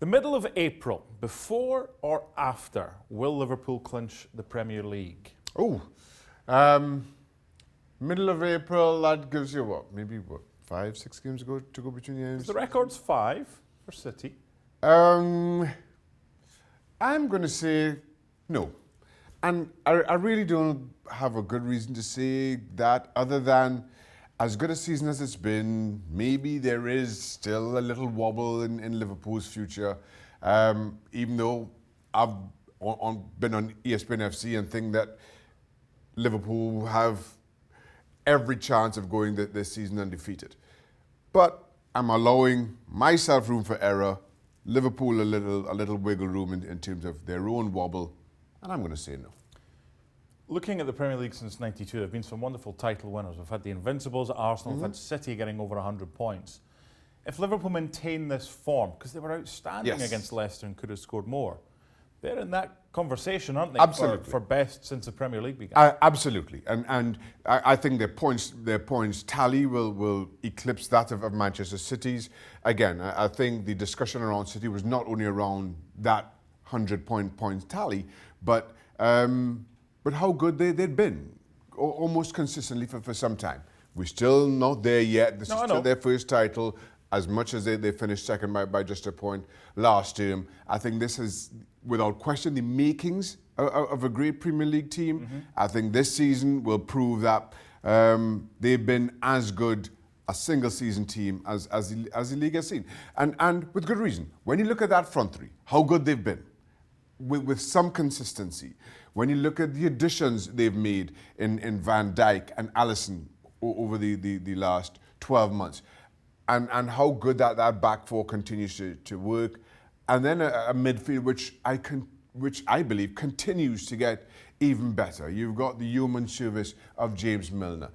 middle of April, before or after, will Liverpool clinch the Premier League? Oh, middle of April, that gives you what? Maybe what? 5-6 games to go between games? The record's 5 for City. I'm going to say no. And I really don't have a good reason to say that other than as good a season as it's been, maybe there is still a little wobble in Liverpool's future. Even though I've been on ESPN FC and think that Liverpool have every chance of going this season undefeated. But I'm allowing myself room for error, Liverpool a little wiggle room in terms of their own wobble, and I'm going to say no. Looking at the Premier League since '92, there have been some wonderful title winners. We've had the Invincibles at Arsenal, we've had City getting over 100 points. If Liverpool maintain this form, because they were outstanding against Leicester and could have scored more, they're in that conversation, aren't they? Absolutely. For best since the Premier League began. Absolutely. And I think their points tally will eclipse that of Manchester City's. Again, I think the discussion around City was not only around that 100-point tally, but how good they'd been, almost consistently for some time. We're still not there yet. This is still their first title, as much as they finished second by just a point last term. I think this is, without question, the makings of a great Premier League team. I think this season will prove that they've been as good a single-season team as the league has seen. And with good reason. When you look at that front three, how good they've been, with some consistency. When you look at the additions they've made in Van Dijk and Alisson over the last 12 months, and how good that back four continues to work, and then a midfield which I believe continues to get even better. You've got the yeoman service of James Milner.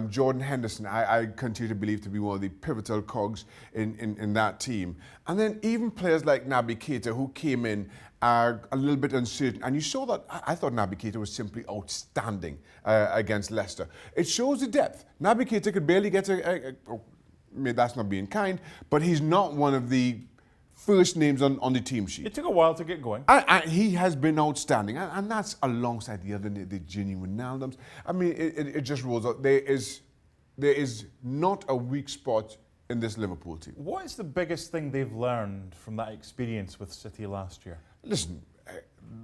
Jordan Henderson, I continue to believe to be one of the pivotal cogs in that team. And then even players like Naby Keita, who came in a little bit uncertain. And you saw that, I thought Naby Keita was simply outstanding against Leicester. It shows the depth. Naby Keita could barely get that's not being kind, but he's not one of the first names on the team sheet. It took a while to get going. He has been outstanding, and that's alongside the other, the genuine Wijnaldums. I mean, it just rolls out. There is not a weak spot in this Liverpool team. What is the biggest thing they've learned from that experience with City last year? Listen,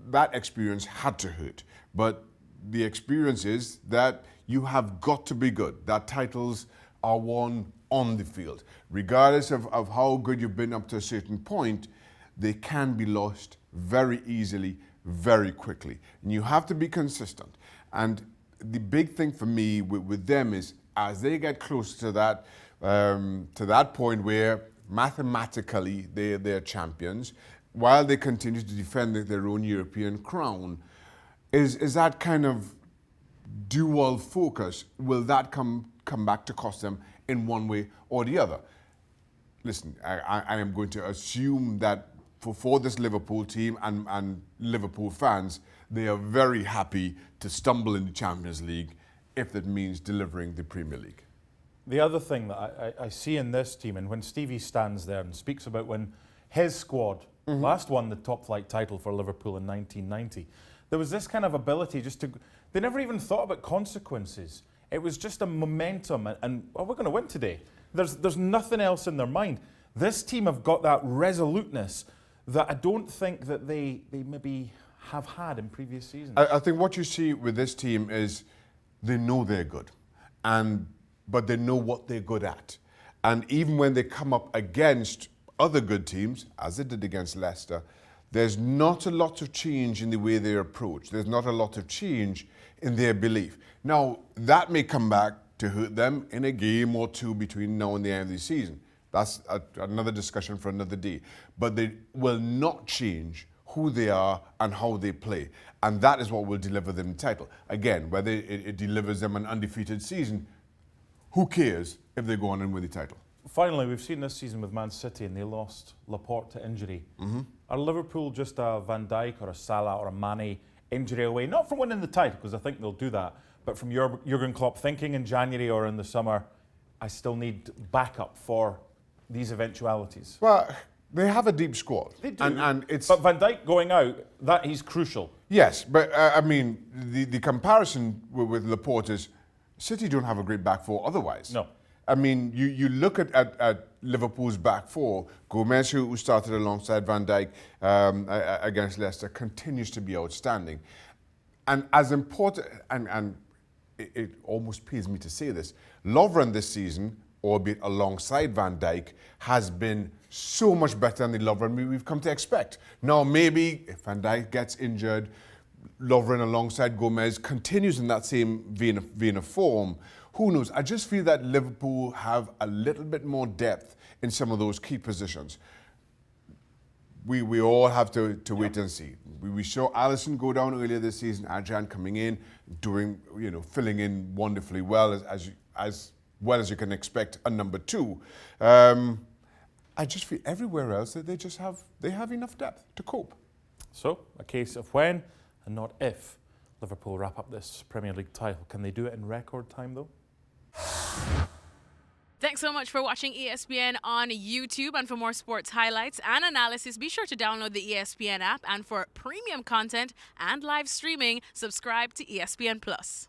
that experience had to hurt, but the experience is that you have got to be good. That titles are won on the field. Regardless of how good you've been up to a certain point, they can be lost very easily, very quickly. And you have to be consistent. And the big thing for me with them is, as they get closer to that point where mathematically they're champions, while they continue to defend their own European crown, is that kind of dual focus, will that come back to cost them in one way or the other? Listen, I am going to assume that for this Liverpool team and Liverpool fans, they are very happy to stumble in the Champions League if that means delivering the Premier League. The other thing that I see in this team, and when Stevie stands there and speaks about when his squad last won the top flight title for Liverpool in 1990, there was this kind of ability they never even thought about consequences. It was just a momentum, and we're going to win today. There's nothing else in their mind. This team have got that resoluteness that I don't think that they maybe have had in previous seasons. I think what you see with this team is they know they're good, but they know what they're good at. And even when they come up against other good teams, as they did against Leicester, there's not a lot of change in the way they approach. There's not a lot of change in their belief. Now, that may come back to hurt them in a game or two between now and the end of the season. That's another discussion for another day. But they will not change who they are and how they play. And that is what will deliver them the title. Again, whether it delivers them an undefeated season, who cares if they go on and win the title? Finally, we've seen this season with Man City, and they lost Laporte to injury. Are Liverpool just a Van Dijk or a Salah or a Mane injury away? Not from winning the title, because I think they'll do that, but from Jurgen Klopp thinking in January or in the summer, I still need backup for these eventualities. Well, They have a deep squad. They do. And it's but Van Dijk going out, that he's crucial. yes, but I mean the comparison with Laporte is City don't have a great back four otherwise. No. I mean, you look at Liverpool's back four. Gomez, who started alongside Van Dijk against Leicester, continues to be outstanding. And as important, and it almost pains me to say this, Lovren this season, albeit alongside Van Dijk, has been so much better than the Lovren we've come to expect. Now, maybe if Van Dijk gets injured, Lovren alongside Gomez continues in that same vein of form. Who knows? I just feel that Liverpool have a little bit more depth in some of those key positions. We all have to wait and see. We saw Alisson go down earlier this season, Adrian coming in, doing, filling in wonderfully well, as well as you can expect a number two. I just feel everywhere else that they have enough depth to cope. So, a case of when and not if Liverpool wrap up this Premier League title. Can they do it in record time, though? Thanks so much for watching ESPN on YouTube. And for more sports highlights and analysis, be sure to download the ESPN app. And for premium content and live streaming, subscribe to ESPN Plus.